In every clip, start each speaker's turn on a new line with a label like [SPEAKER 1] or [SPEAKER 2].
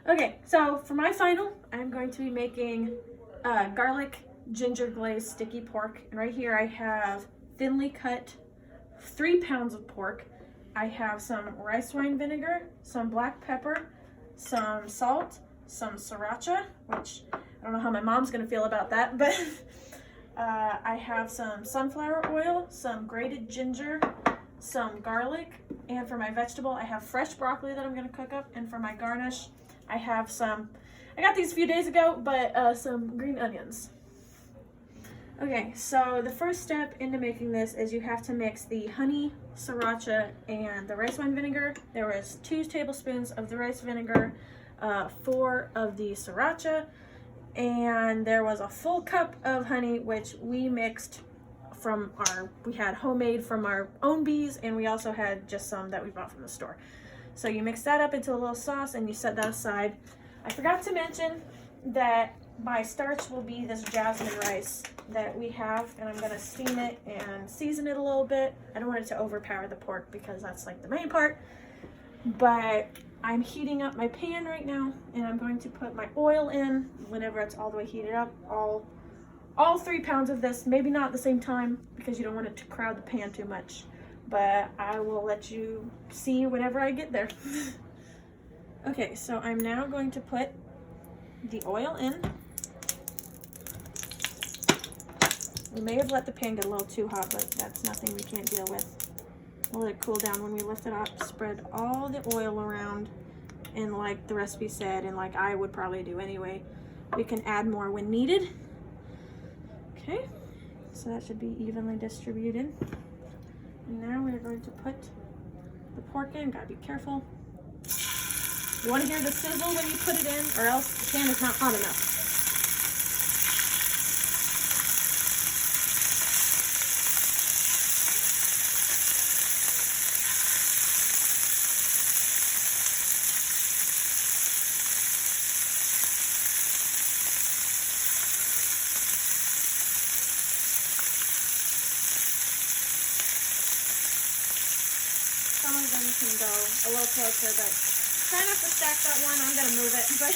[SPEAKER 1] Okay, so for my final, I'm going to be making garlic ginger glazed sticky pork. And right here I have thinly cut 3 pounds of pork. I have some rice wine vinegar, some black pepper, some salt, some sriracha, which I don't know how my mom's gonna feel about that, but I have some sunflower oil, some grated ginger, some garlic, and for my vegetable, I have fresh broccoli that I'm gonna cook up, and for my garnish, I have I got these a few days ago, but some green onions. Okay, so the first step into making this is you have to mix the honey, sriracha, and the rice wine vinegar. There was 2 tablespoons of the rice vinegar, 4 of the sriracha, and there was a full cup of honey, which we mixed we had homemade from our own bees, and we also had just some that we bought from the store. So you mix that up into a little sauce and you set that aside. I forgot to mention that my starch will be this jasmine rice that we have, and I'm gonna steam it and season it a little bit. I don't want it to overpower the pork because that's like the main part. But I'm heating up my pan right now, and I'm going to put my oil in whenever it's all the way heated up. All 3 pounds of this, maybe not at the same time because you don't want it to crowd the pan too much. But I will let you see whenever I get there. Okay, so I'm now going to put the oil in. We may have let the pan get a little too hot, but that's nothing we can't deal with. We'll let it cool down when we lift it up. Spread all the oil around, and like the recipe said, and like I would probably do anyway, we can add more when needed. Okay, so that should be evenly distributed. And now we're going to put the pork in. Gotta be careful. You want to hear the sizzle when you put it in, or else the pan is not hot enough. Some of them can go a little closer, but try not to stack that one. I'm going to move it, but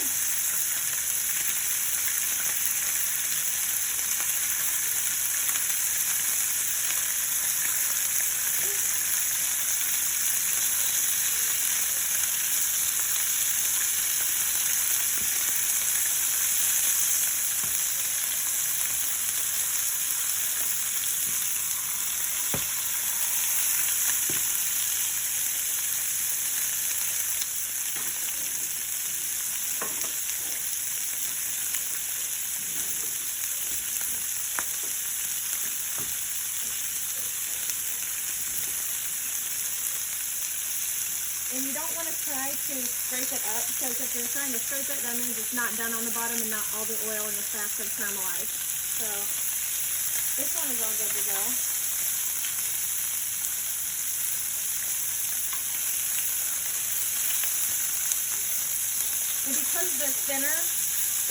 [SPEAKER 1] and you don't want to try to scrape it up, because if you're trying to scrape it, that means it's not done on the bottom and not all the oil and the fats have caramelized. So this one is all good to go. And because they're thinner,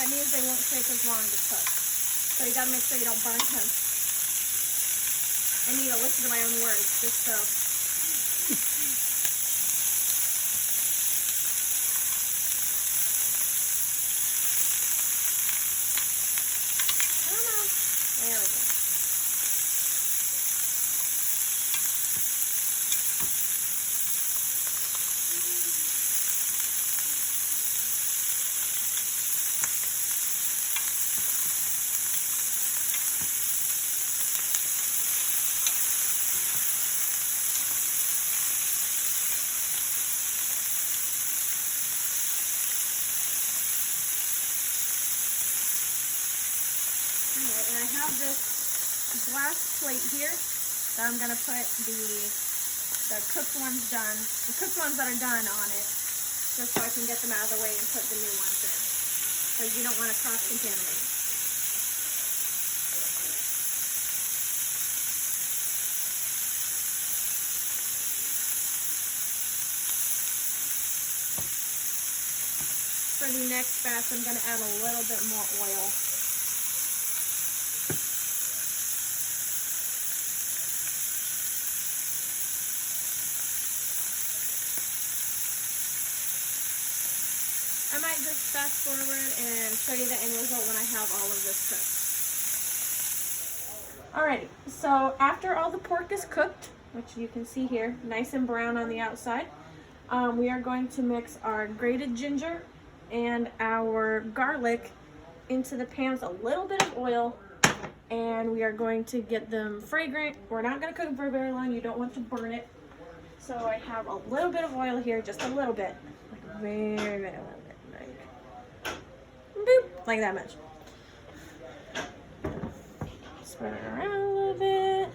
[SPEAKER 1] that means they won't take as long to cook. So you gotta make sure you don't burn them. I need to listen to my own words, just so. There we go. Alright, and I have this glass plate here that I'm going to put the cooked ones done, the cooked ones that are done on it, just so I can get them out of the way and put the new ones in, because you don't want to cross-contaminate. For the next batch, I'm going to add a little bit more oil. I might just fast forward and show you the end result when I have all of this cooked. Alrighty, so after all the pork is cooked, which you can see here, nice and brown on the outside, we are going to mix our grated ginger and our garlic into the pan with a little bit of oil, and we are going to get them fragrant. We're not going to cook them for very long. You don't want to burn it. So I have a little bit of oil here, just a little bit, like a very little bit, like boop, like that much. Spread it around a little bit.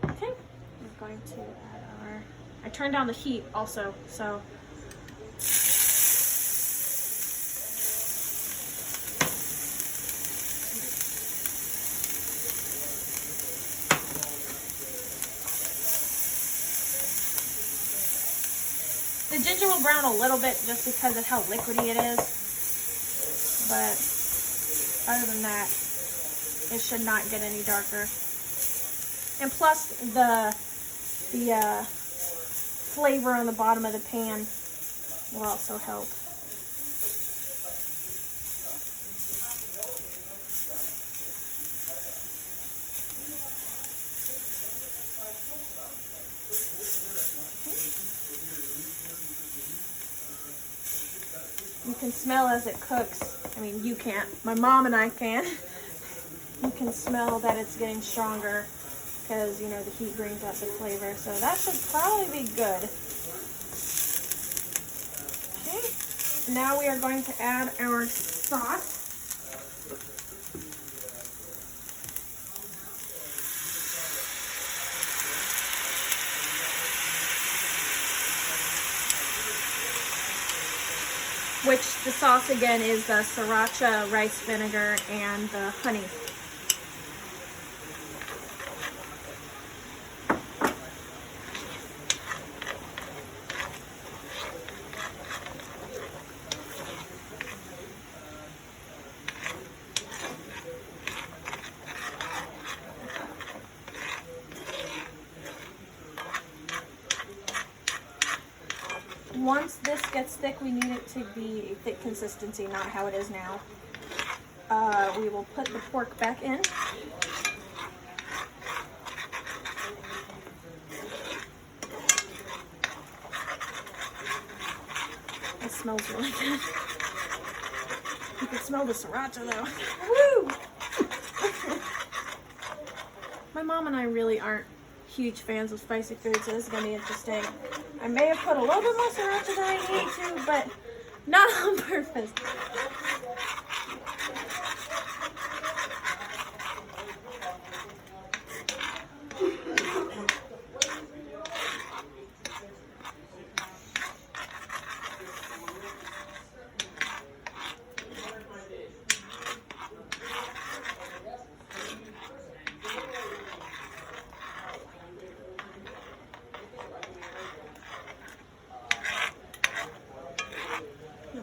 [SPEAKER 1] Okay, we're going to add our, I turned down the heat also, so the ginger will brown a little bit just because of how liquidy it is, but other than that, it should not get any darker. And plus, the flavor on the bottom of the pan will also help. You can smell as it cooks. I mean, you can't. My mom and I can. You can smell that it's getting stronger because, you know, the heat brings out the flavor. So that should probably be good. Okay. Now we are going to add our sauce. Which the sauce again is the sriracha rice vinegar and the honey. Once this gets thick, we need it to be a thick consistency, not how it is now. We will put the pork back in. It smells really good. You can smell the sriracha though. Woo! My mom and I really aren't huge fans of spicy food, so this is going to be interesting. I may have put a little bit more sriracha than I need to, but not on purpose.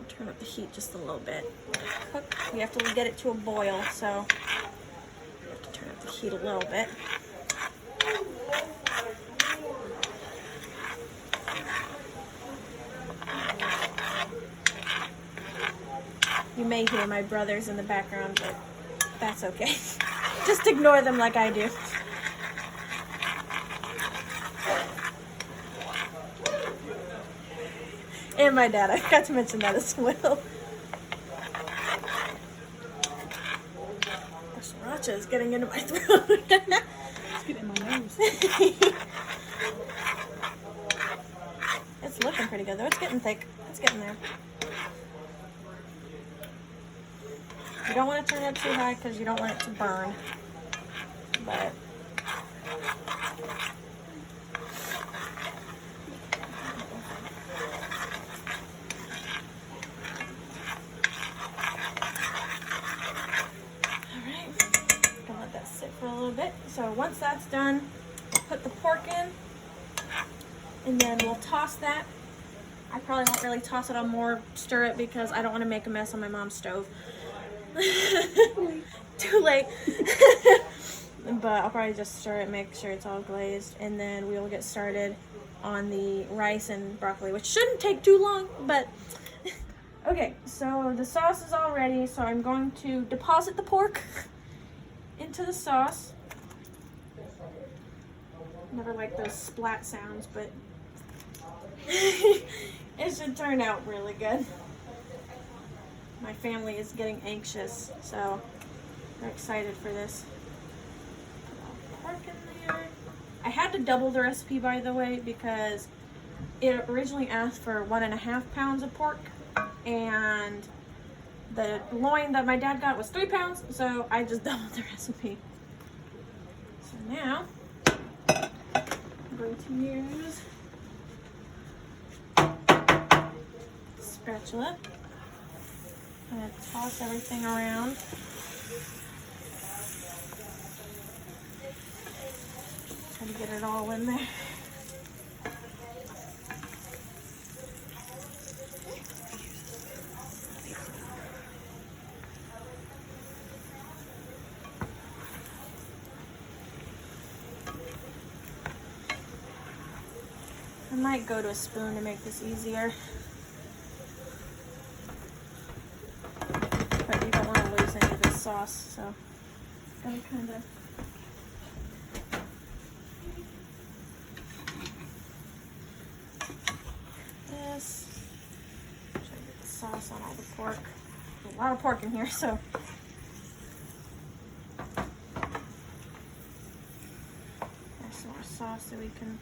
[SPEAKER 1] Turn up the heat just a little bit. We have to get it to a boil, so we have to turn up the heat a little bit. You may hear my brothers in the background, but that's okay. Just ignore them like I do. And my dad, I forgot to mention that as well. The sriracha is getting into my throat. It's getting in my nose. It's looking pretty good though. It's getting thick. It's getting there. You don't want to turn it too high because you don't want it to burn. But for a little bit. So once that's done, put the pork in, and then we'll toss that. I probably won't really toss it on more, stir it, because I don't want to make a mess on my mom's stove. Too late. But I'll probably just stir it, make sure it's all glazed, and then we will get started on the rice and broccoli, which shouldn't take too long, but Okay, so the sauce is all ready, so I'm going to deposit the pork into the sauce. Never like those splat sounds, but it should turn out really good. My family is getting anxious, so they're excited for this. Pork in there. I had to double the recipe, by the way, because it originally asked for 1.5 pounds of pork, and the loin that my dad got was 3 pounds, so I just doubled the recipe. So now I'm going to use spatula. I'm going to toss everything around. Try to get it all in there. I might go to a spoon to make this easier. But you don't want to lose any of this sauce, so gotta kind of this. Try to get the sauce on all the pork. There's a lot of pork in here, so there's some more sauce that we can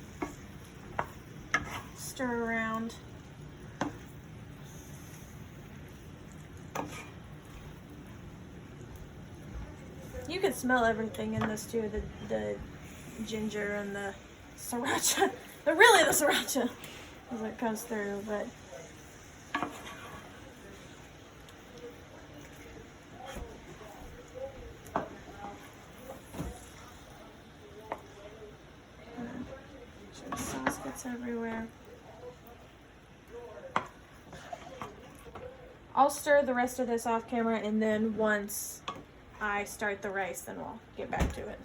[SPEAKER 1] stir around. You can smell everything in this too, the ginger and the sriracha. But really the sriracha as it comes through, but sure the sauce gets everywhere. I'll stir the rest of this off camera, and then once I start the rice, then we'll get back to it.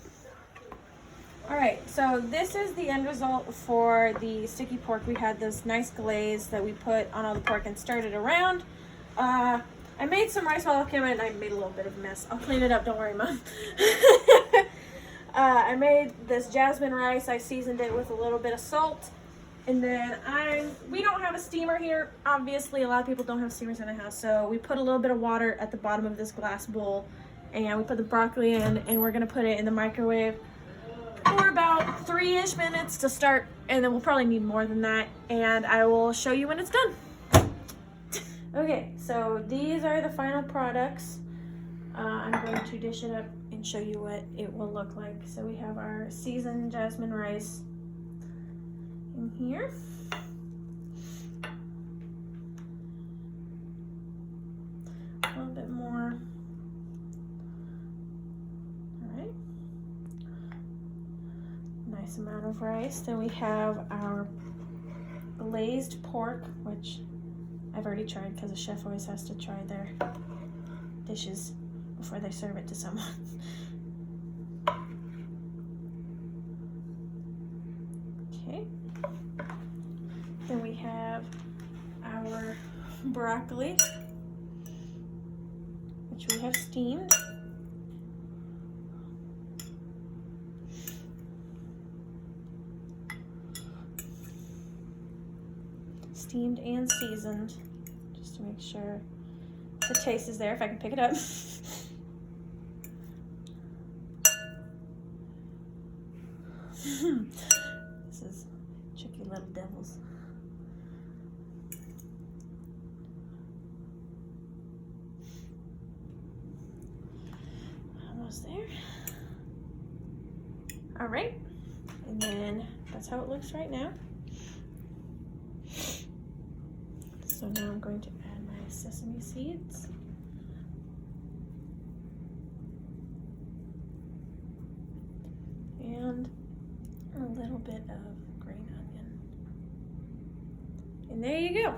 [SPEAKER 1] All right, so this is the end result for the sticky pork. We had this nice glaze that we put on all the pork and stirred it around. I made some rice while off camera, and I made a little bit of a mess. I'll clean it up, don't worry, Mom. I made this jasmine rice. I seasoned it with a little bit of salt. And then we don't have a steamer here. Obviously, a lot of people don't have steamers in the house. So we put a little bit of water at the bottom of this glass bowl, and we put the broccoli in, and we're gonna put it in the microwave for about 3-ish minutes to start, and then we'll probably need more than that, and I will show you when it's done. Okay, so these are the final products. I'm going to dish it up and show you what it will look like. So we have our seasoned jasmine rice in here. A little bit more. All right. Nice amount of rice. Then we have our glazed pork, which I've already tried because the chef always has to try their dishes before they serve it to someone. Okay. Then we have our broccoli, which we have steamed. Steamed and seasoned, just to make sure the taste is there, if I can pick it up. This is tricky little devils. Almost there. All right, and then that's how it looks right now. So now I'm going to add my sesame seeds. And a little bit of green onion. And there you go.